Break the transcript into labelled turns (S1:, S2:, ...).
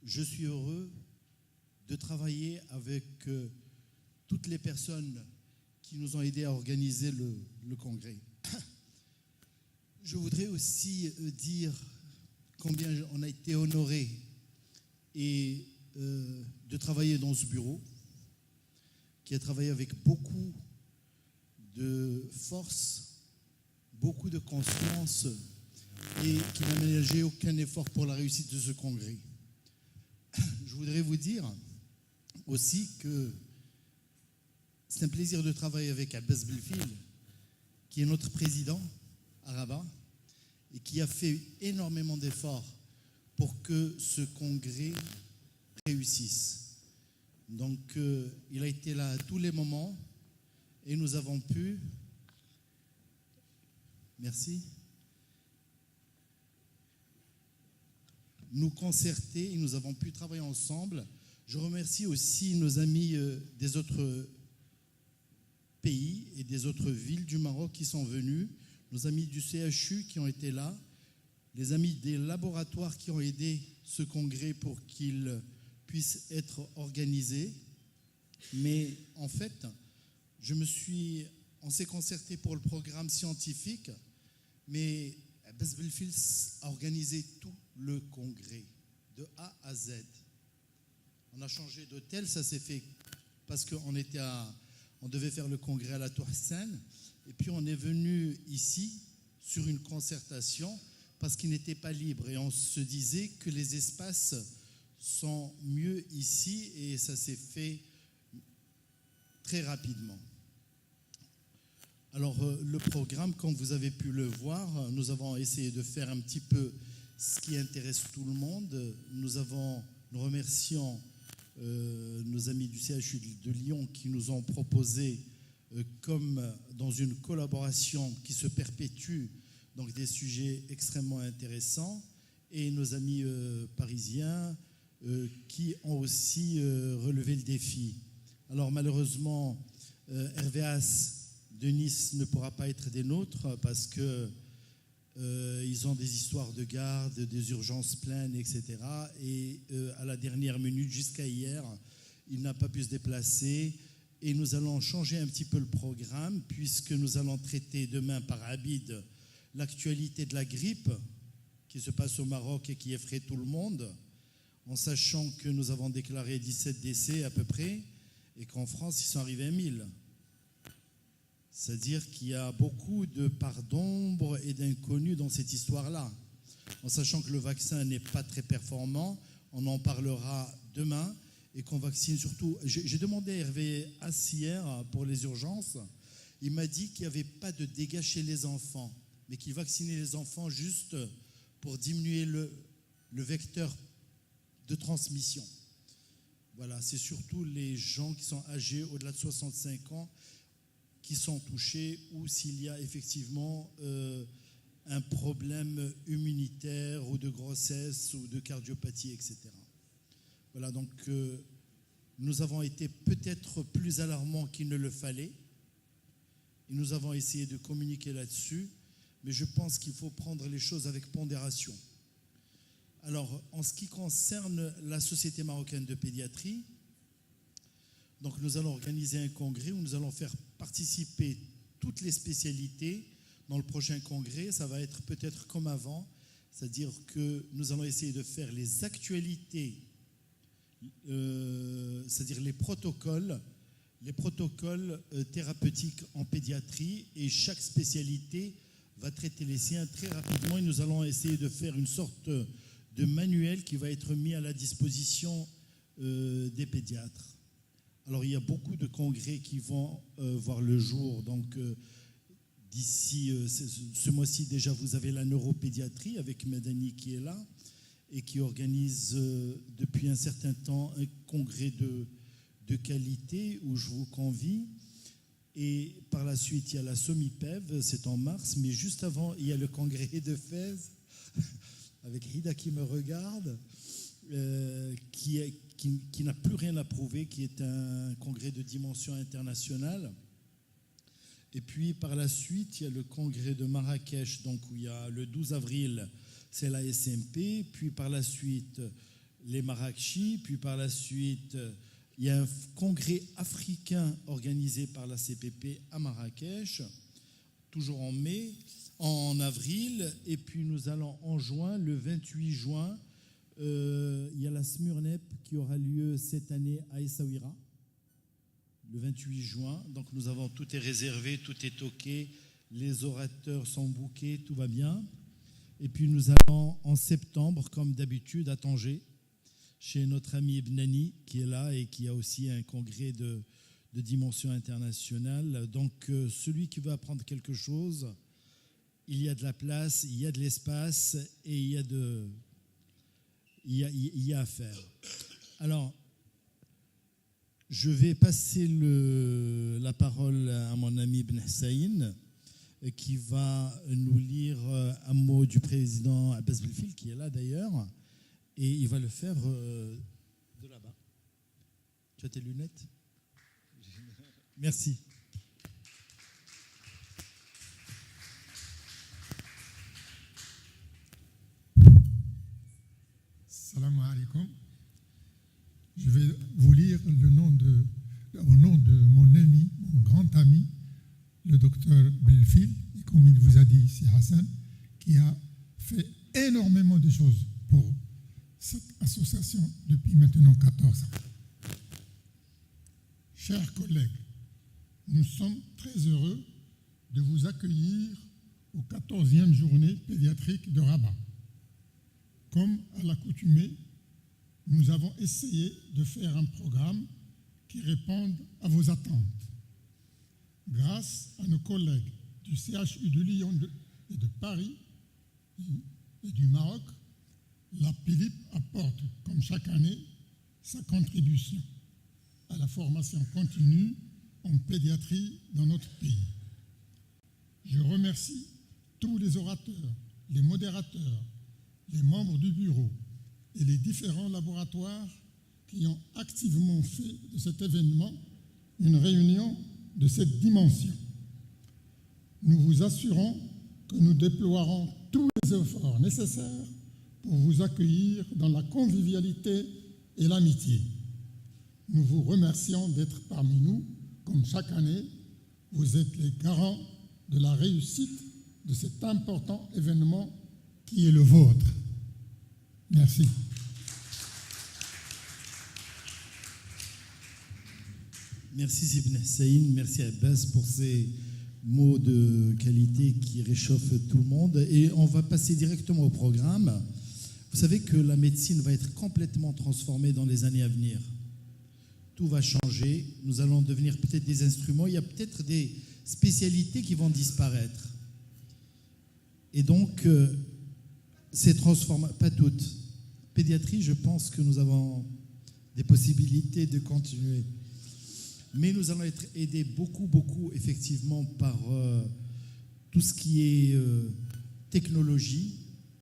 S1: je suis heureux de travailler avec toutes les personnes qui nous ont aidés à organiser le congrès. Je voudrais aussi dire combien on a été honoré et de travailler dans ce bureau, qui a travaillé avec beaucoup de force, beaucoup de confiance et qui n'a ménagé aucun effort pour la réussite de ce congrès. Je voudrais vous dire aussi que c'est un plaisir de travailler avec Abbas Belfil, qui est notre président à Rabat et qui a fait énormément d'efforts pour que ce congrès réussisse. Donc, il a été là à tous les moments et nous avons pu, merci, nous concerter et nous avons pu travailler ensemble. Je remercie aussi nos amis des autres pays et des autres villes du Maroc qui sont venus, nos amis du CHU qui ont été là, les amis des laboratoires qui ont aidé ce congrès pour qu'il puisse être organisé. Mais en fait, on s'est concerté pour le programme scientifique, mais Abbas Belfil a organisé tout le congrès, de A à Z. On a changé d'hôtel, ça s'est fait parce qu'on devait faire le congrès à la Tour Hassan, et puis on est venu ici sur une concertation parce qu'il n'était pas libre, et on se disait que les espaces sont mieux ici, et ça s'est fait très rapidement. Alors le programme, comme vous avez pu le voir, nous avons essayé de faire un petit peu ce qui intéresse tout le monde. Nous remercions nos amis du CHU de Lyon qui nous ont proposé, comme dans une collaboration qui se perpétue, donc des sujets extrêmement intéressants, et nos amis parisiens qui ont aussi relevé le défi. Alors malheureusement, RVAS de Nice ne pourra pas être des nôtres parce que ils ont des histoires de garde, des urgences pleines, etc. Et à la dernière minute, jusqu'à hier, il n'a pas pu se déplacer. Et nous allons changer un petit peu le programme puisque nous allons traiter demain par Abid l'actualité de la grippe qui se passe au Maroc et qui effraie tout le monde, en sachant que nous avons déclaré 17 décès à peu près et qu'en France, ils sont arrivés à 1000. C'est-à-dire qu'il y a beaucoup de parts d'ombre et d'inconnus dans cette histoire-là. En sachant que le vaccin n'est pas très performant, on en parlera demain, et qu'on vaccine surtout. J'ai demandé à Hervé hier pour les urgences, il m'a dit qu'il n'y avait pas de dégâts chez les enfants, mais qu'il vaccinait les enfants juste pour diminuer le vecteur de transmission. Voilà, c'est surtout les gens qui sont âgés au-delà de 65 ans qui sont touchés, ou s'il y a effectivement un problème immunitaire ou de grossesse ou de cardiopathie, etc. Voilà, donc nous avons été peut-être plus alarmants qu'il ne le fallait, et nous avons essayé de communiquer là-dessus, mais je pense qu'il faut prendre les choses avec pondération. Alors, en ce qui concerne la Société marocaine de pédiatrie, donc nous allons organiser un congrès où nous allons faire participer toutes les spécialités dans le prochain congrès. Ça va être peut-être comme avant, c'est-à-dire que nous allons essayer de faire les actualités, c'est-à-dire les protocoles thérapeutiques en pédiatrie, et chaque spécialité va traiter les siens très rapidement, et nous allons essayer de faire une sorte de manuel qui va être mis à la disposition des pédiatres. Alors, il y a beaucoup de congrès qui vont voir le jour. Donc, d'ici ce mois-ci, déjà, vous avez la neuropédiatrie avec Madani qui est là et qui organise depuis un certain temps un congrès de qualité où je vous convie. Et par la suite, il y a la SOMIPEV, c'est en mars. Mais juste avant, il y a le congrès de Fès avec Hida qui me regarde, qui n'a plus rien à prouver, qui est un congrès de dimension internationale. Et puis par la suite, il y a le congrès de Marrakech, donc où il y a le 12 avril, c'est la SMP. Puis par la suite, les Marrakechis, puis par la suite, il y a un congrès africain organisé par la CPP à Marrakech, toujours en mai, en avril, et puis nous allons en juin, le 28 juin, il y a la Smurnep qui aura lieu cette année à Essaouira, le 28 juin. Donc nous avons, tout est réservé, tout est toqué, les orateurs sont bookés, tout va bien. Et puis nous allons en septembre, comme d'habitude, à Tanger, chez notre ami Ibnani, qui est là et qui a aussi un congrès de dimension internationale. Donc celui qui veut apprendre quelque chose, il y a de la place, il y a de l'espace et il y a à faire. Alors, je vais passer la parole à mon ami Ibn Hussein, qui va nous lire un mot du président Abbas Belfil, qui est là d'ailleurs, et il va le faire de là-bas. Tu as tes lunettes? Merci.
S2: Salam alaikum. Je vais vous lire au nom de mon ami, mon grand ami, le docteur Belfil, et comme il vous a dit, c'est Hassan, qui a fait énormément de choses pour cette association depuis maintenant 14 ans. Chers collègues, nous sommes très heureux de vous accueillir aux 14e journée pédiatrique de Rabat. Comme à l'accoutumée, nous avons essayé de faire un programme qui réponde à vos attentes. Grâce à nos collègues du CHU de Lyon et de Paris et du Maroc, la PILIP apporte, comme chaque année, sa contribution à la formation continue en pédiatrie dans notre pays. Je remercie tous les orateurs, les modérateurs, les membres du bureau et les différents laboratoires qui ont activement fait de cet événement une réunion de cette dimension. Nous vous assurons que nous déploierons tous les efforts nécessaires pour vous accueillir dans la convivialité et l'amitié. Nous vous remercions d'être parmi nous, comme chaque année. Vous êtes les garants de la réussite de cet important événement qui est le vôtre. Merci.
S1: Merci Ibn Hussein, merci Abbas pour ces mots de qualité qui réchauffent tout le monde. Et on va passer directement au programme. Vous savez que la médecine va être complètement transformée dans les années à venir. Tout va changer. Nous allons devenir peut-être des instruments. Il y a peut-être des spécialités qui vont disparaître. Et donc, ces transformations, pas toutes. Pédiatrie, je pense que nous avons des possibilités de continuer. Mais nous allons être aidés beaucoup, effectivement, par tout ce qui est technologie.